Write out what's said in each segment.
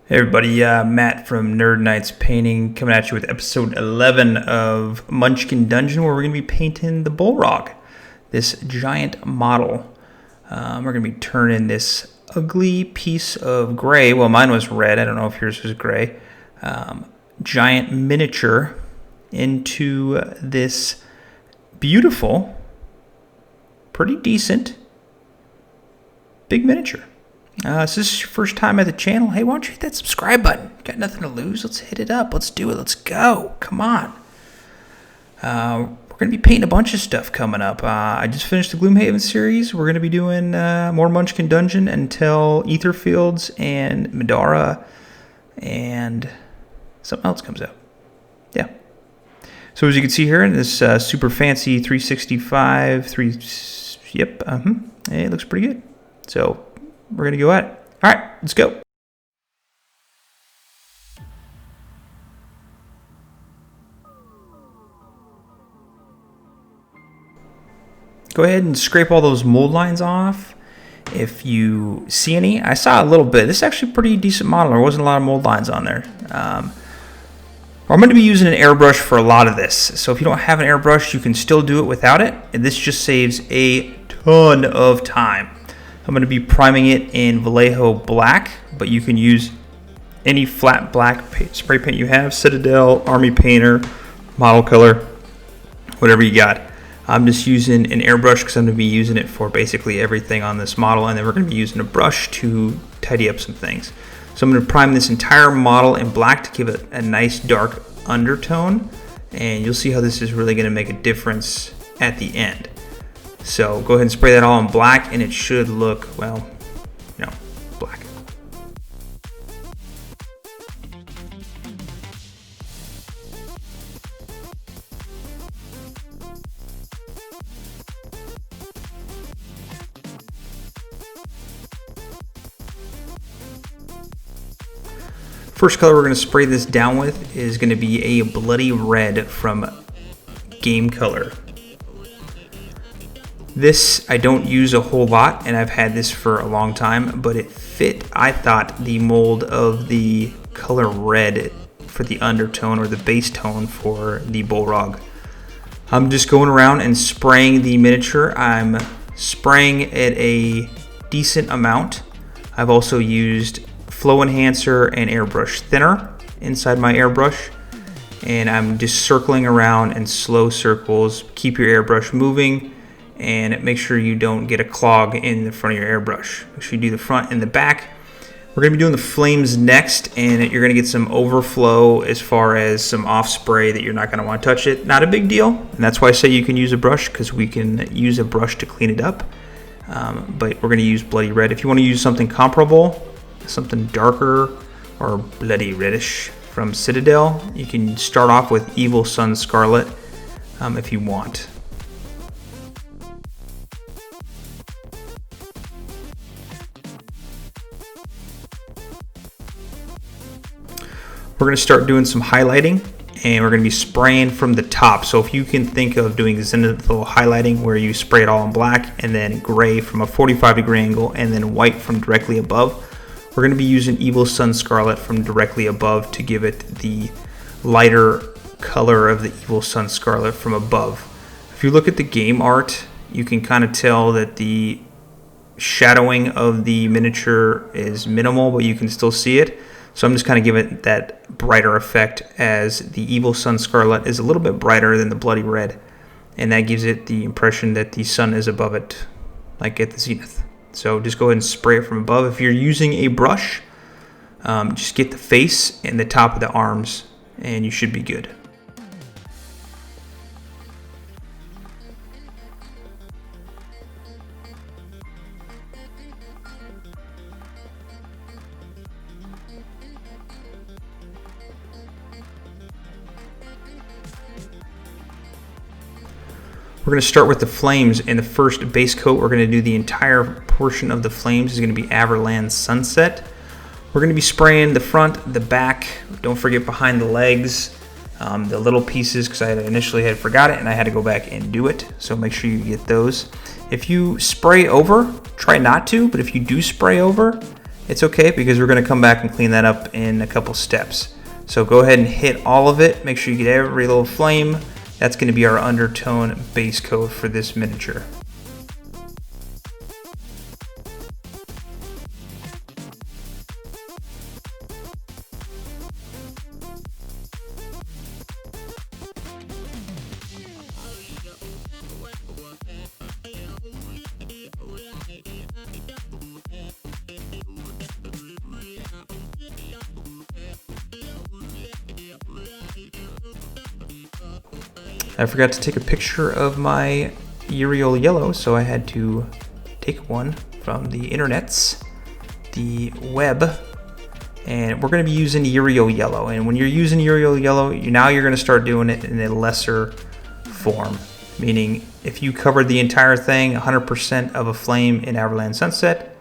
Hey everybody, Matt from Nerd Knights Painting coming at you with episode 11 of Munchkin Dungeon, where we're going to be painting the Bullrog, this giant model. We're going to be turning this ugly piece of gray, well mine was red, I don't know if yours was gray, giant miniature into this beautiful, pretty decent, big miniature. So this is your first time at the channel. Hey, why don't you hit that subscribe button? Got nothing to lose. Let's hit it up. Let's do it. Let's go. Come on. We're going to be painting a bunch of stuff coming up. I just finished the Gloomhaven series. We're going to be doing more Munchkin Dungeon until Etherfields and Madara and something else comes out. Yeah. So as you can see here in this super fancy 365, it looks pretty good. So we're going to go at it. All right, let's go. Go ahead and scrape all those mold lines off. If you see any, I saw a little bit. This is actually a pretty decent model. There wasn't a lot of mold lines on there. I'm going to be using an airbrush for a lot of this. So if you don't have an airbrush, you can still do it without it. And this just saves a ton of time. I'm going to be priming it in Vallejo Black, but you can use any flat black spray paint you have, Citadel, Army Painter, Model Color, whatever you got. I'm just using an airbrush because I'm going to be using it for basically everything on this model, and then we're going to be using a brush to tidy up some things. So I'm going to prime this entire model in black to give it a nice dark undertone, and you'll see how this is really going to make a difference at the end. So go ahead and spray that all in black, and it should look, well, black. First color we're going to spray this down with is going to be a bloody red from Game Color. This I don't use a whole lot, and I've had this for a long time, but it fit, I thought, the mold of the color red for the undertone or the base tone for the Bullrog. I'm just going around and spraying the miniature. I'm spraying at a decent amount. I've also used flow enhancer and airbrush thinner inside my airbrush, and I'm just circling around in slow circles. Keep your airbrush moving, and make sure you don't get a clog in the front of your airbrush. Make sure you do the front and the back. We're going to be doing the flames next, and you're going to get some overflow as far as some off spray that you're not going to want to touch it. Not a big deal, and that's why I say you can use a brush, because we can use a brush to clean it up. But we're going to use bloody red. If you want to use something comparable, something darker or bloody reddish from Citadel, you can start off with Evil Sunz Scarlet if you want. We're going to start doing some highlighting, and we're going to be spraying from the top. So if you can think of doing zenithal highlighting, where you spray it all in black and then gray from a 45-degree angle and then white from directly above, we're going to be using Evil Sunz Scarlet from directly above to give it the lighter color of the Evil Sunz Scarlet from above. If you look at the game art, you can kind of tell that the shadowing of the miniature is minimal, but you can still see it. So I'm just kind of giving it that brighter effect, as the Evil Sunz Scarlet is a little bit brighter than the bloody red, and that gives it the impression that the sun is above it, like at the zenith. So just go ahead and spray it from above. If you're using a brush, just get the face and the top of the arms, and you should be good. We're going to start with the flames in the first base coat. We're going to do the entire portion of the flames. Is going to be Averland Sunset. We're going to be spraying the front, the back. Don't forget behind the legs, the little pieces, because I initially had forgot it and I had to go back and do it. So make sure you get those. If you spray over, try not to, but if you do spray over, it's okay because we're going to come back and clean that up in a couple steps. So go ahead and hit all of it. Make sure you get every little flame. That's going to be our undertone base coat for this miniature. I forgot to take a picture of my Yriel Yellow, so I had to take one from the internets, the web, and we're going to be using Yriel Yellow. And when you're using Yriel Yellow, you're going to start doing it in a lesser form, meaning if you covered the entire thing, 100% of a flame in Averland Sunset,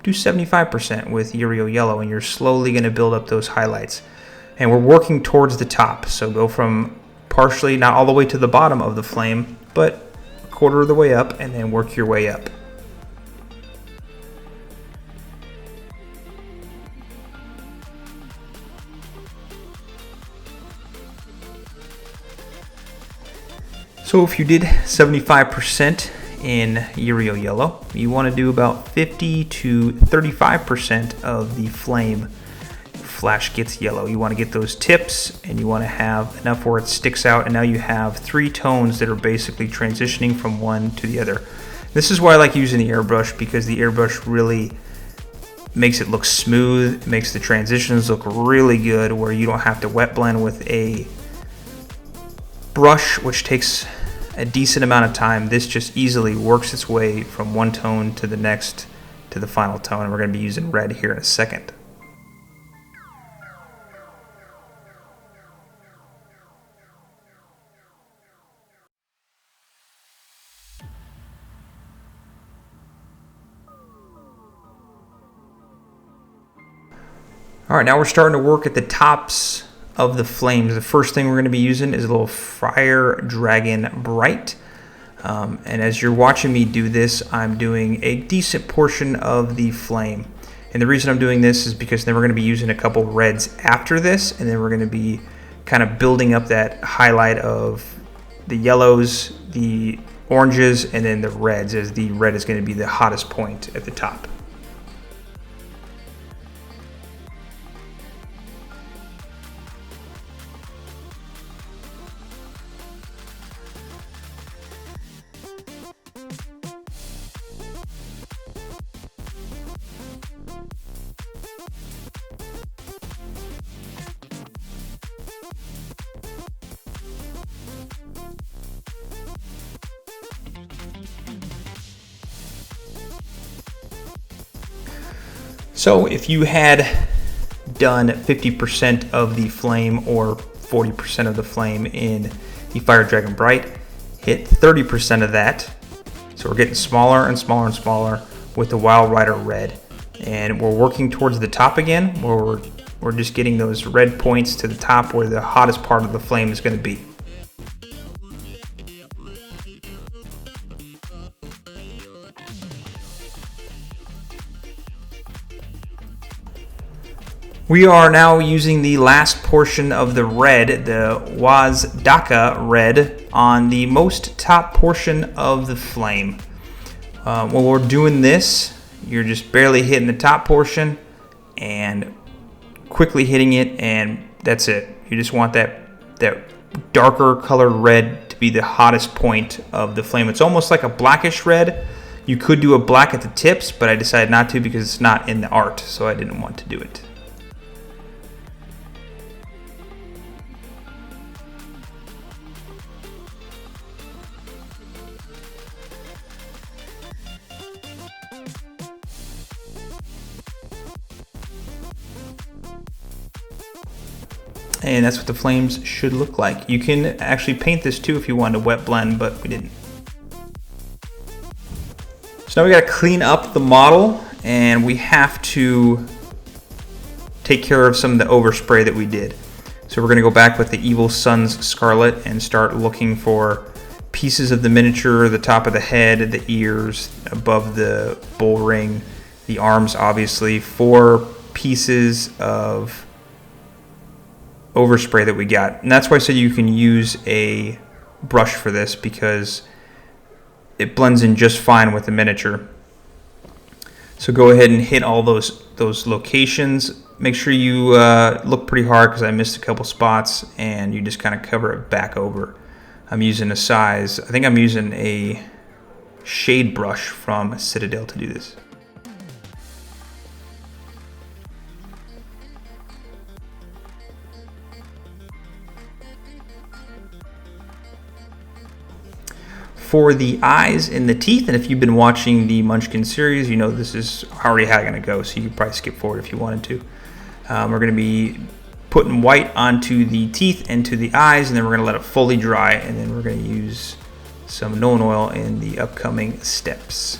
do 75% with Yriel Yellow, and you're slowly going to build up those highlights. And we're working towards the top, so go from partially, not all the way to the bottom of the flame, but a quarter of the way up, and then work your way up. So if you did 75% in Yriel Yellow, you want to do about 50 to 35% of the flame Flash Gitz Yellow. You want to get those tips, and you want to have enough where it sticks out, and now you have 3 tones that are basically transitioning from one to the other. This is why I like using the airbrush, because the airbrush really makes it look smooth. It makes the transitions look really good, where you don't have to wet blend with a brush, which takes a decent amount of time. This just easily works its way from one tone to the next to the final tone, and we're going to be using red here in a second. All right, now we're starting to work at the tops of the flames. The first thing we're going to be using is a little Fire Dragon Bright. And as you're watching me do this, I'm doing a decent portion of the flame. And the reason I'm doing this is because then we're going to be using a couple reds after this, and then we're going to be kind of building up that highlight of the yellows, the oranges, and then the reds, as the red is going to be the hottest point at the top. So if you had done 50% of the flame or 40% of the flame in the Fire Dragon Bright, hit 30% of that. So we're getting smaller and smaller and smaller with the Wild Rider Red. And we're working towards the top again, where we're just getting those red points to the top where the hottest part of the flame is going to be. We are now using the last portion of the red, the Wazdakka Red, on the most top portion of the flame. When we're doing this, you're just barely hitting the top portion and quickly hitting it, and that's it. You just want that darker colored red to be the hottest point of the flame. It's almost like a blackish red. You could do a black at the tips, but I decided not to because it's not in the art, so I didn't want to do it. And that's what the flames should look like. You can actually paint this too if you wanted to wet blend, but we didn't. So now we gotta clean up the model, and we have to take care of some of the overspray that we did. So we're gonna go back with the Evil Sunz Scarlet and start looking for pieces of the miniature, the top of the head, the ears, above the bull ring, The arms, obviously, 4 pieces of overspray that we got. And that's why I said you can use a brush for this, because it blends in just fine with the miniature. So go ahead and hit all those locations. Make sure you look pretty hard, because I missed a couple spots, and you just kind of cover it back over. I'm using a size, I think I'm using a shade brush from Citadel to do this. For the eyes and the teeth, and if you've been watching the Munchkin series, you know this is already how it's going to go, so you could probably skip forward if you wanted to. We're going to be putting white onto the teeth and to the eyes, and then we're going to let it fully dry, and then we're going to use some Nulin Oil in the upcoming steps.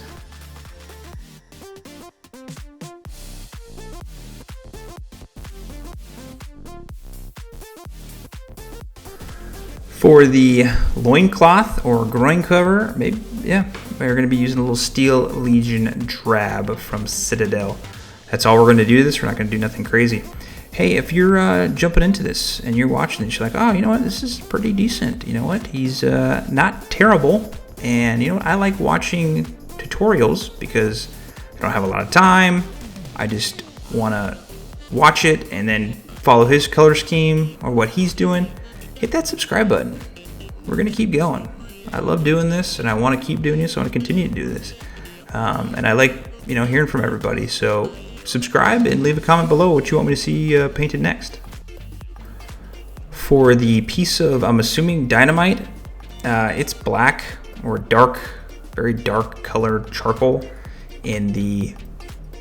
For the loincloth or groin cover, maybe, yeah, we're going to be using a little Steel Legion Drab from Citadel. That's all we're going to do this. We're not going to do nothing crazy. Hey, if you're jumping into this and you're watching this, you're like, oh, you know what, this is pretty decent. You know what, he's not terrible. And you know what, I like watching tutorials because I don't have a lot of time. I just want to watch it and then follow his color scheme or what he's doing. Hit that subscribe button. We're going to keep going. I love doing this, and I want to keep doing this, so I want to continue to do this. And I like, you know, hearing from everybody. So subscribe and leave a comment below what you want me to see painted next. For the piece of, I'm assuming, dynamite, it's black or dark, very dark colored charcoal in the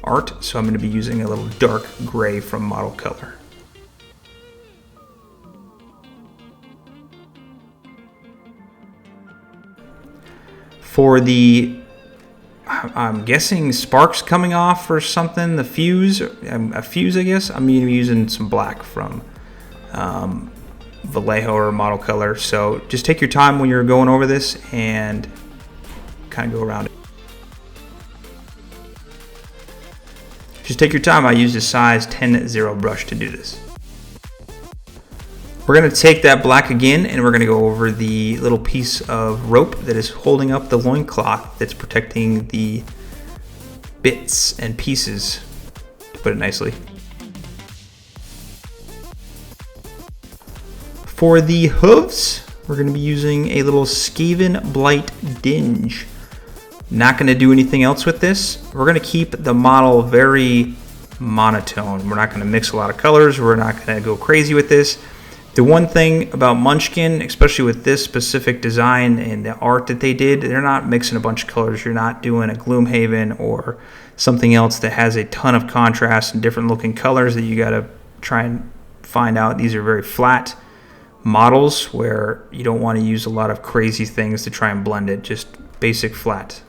art. So I'm going to be using a little dark gray from Model Color. For the, I'm guessing sparks coming off or something, the fuse, a fuse I guess, I'm going to be using some black from Vallejo or Model Color. So just take your time when you're going over this and kind of go around it. Just take your time. I used a size 10-0 brush to do this. We're going to take that black again, and we're going to go over the little piece of rope that is holding up the loincloth that's protecting the bits and pieces, to put it nicely. For the hooves, we're going to be using a little Skavenblight Dinge. Not going to do anything else with this. We're going to keep the model very monotone. We're not going to mix a lot of colors. We're not going to go crazy with this. The one thing about Munchkin, especially with this specific design and the art that they did, they're not mixing a bunch of colors. You're not doing a Gloomhaven or something else that has a ton of contrast and different looking colors that you got to try and find out. These are very flat models where you don't want to use a lot of crazy things to try and blend it. Just basic flat.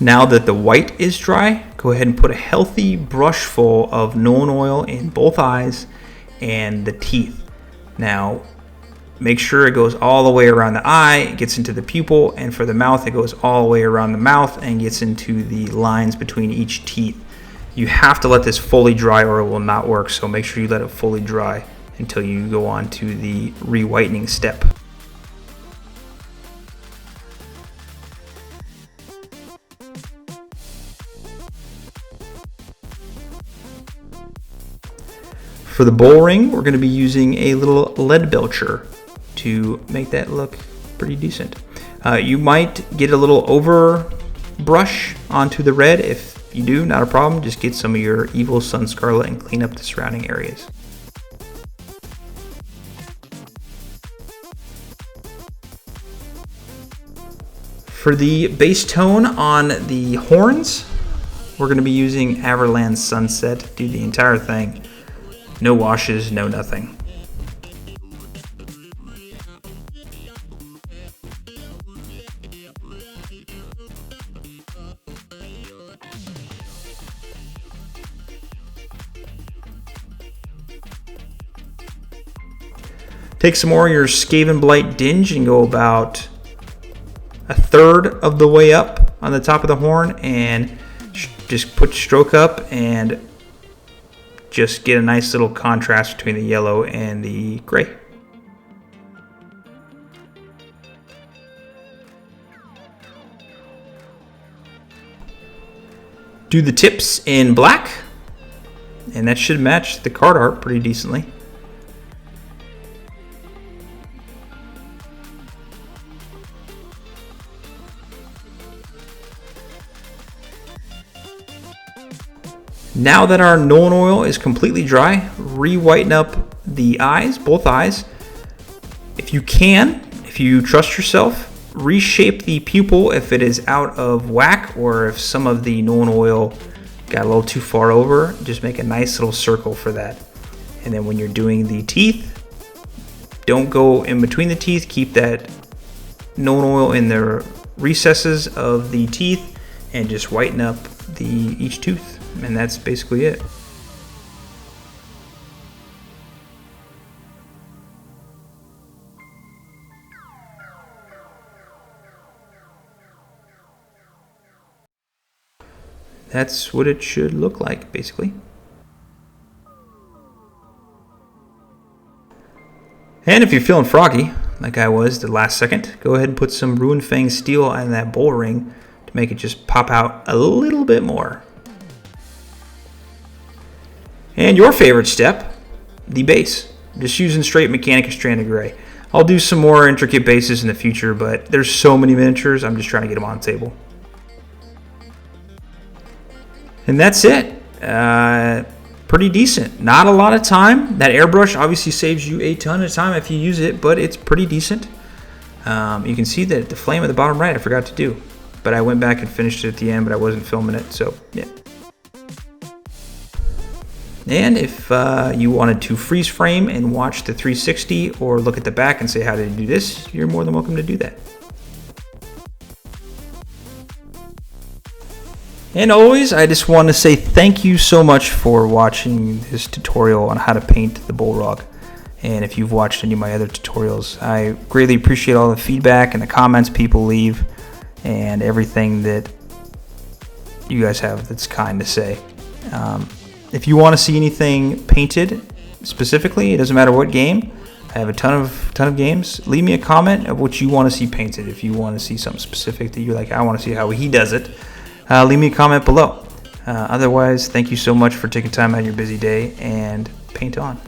Now that the white is dry, go ahead and put a healthy brush full of Nulin Oil in both eyes and the teeth. Now, make sure it goes all the way around the eye, it gets into the pupil, and for the mouth, it goes all the way around the mouth and gets into the lines between each teeth. You have to let this fully dry or it will not work, so make sure you let it fully dry until you go on to the re-whitening step. For the bowl ring, we're going to be using a little Leadbelcher to make that look pretty decent. You might get a little over brush onto the red. If you do, not a problem. Just get some of your evil Sun Scarlet and clean up the surrounding areas. For the base tone on the horns, we're going to be using Averland Sunset. Do the entire thing. No washes, no nothing. Take some more of your Skavenblight Dinge and go about a third of the way up on the top of the horn and just put stroke up and just get a nice little contrast between the yellow and the gray. Do the tips in black, and that should match the card art pretty decently. Now that our Nulin Oil is completely dry, re-whiten up the eyes, both eyes. If you can, if you trust yourself, reshape the pupil if it is out of whack or if some of the Nulin Oil got a little too far over. Just make a nice little circle for that. And then when you're doing the teeth, don't go in between the teeth. Keep that Nulin Oil in the recesses of the teeth and just whiten up each tooth. And that's basically it. That's what it should look like, basically. And if you're feeling froggy, like I was the last second, go ahead and put some Runefang Steel on that bull ring to make it just pop out a little bit more. And your favorite step, the base. Just using straight Mechanicus stranded gray. I'll do some more intricate bases in the future, but there's so many miniatures, I'm just trying to get them on the table. And that's it. Pretty decent. Not a lot of time. That airbrush obviously saves you a ton of time if you use it, but it's pretty decent. You can see that the flame at the bottom right I forgot to do. But I went back and finished it at the end, but I wasn't filming it, so yeah. And if you wanted to freeze frame and watch the 360 or look at the back and say how to do this, you're more than welcome to do that. And always, I just want to say thank you so much for watching this tutorial on how to paint the Bullrog. And if you've watched any of my other tutorials, I greatly appreciate all the feedback and the comments people leave and everything that you guys have that's kind to say. If you want to see anything painted specifically, it doesn't matter what game. I have a ton of games. Leave me a comment of what you want to see painted. If you want to see something specific that you're like, I want to see how he does it, leave me a comment below. Otherwise, thank you so much for taking time out of your busy day and paint on.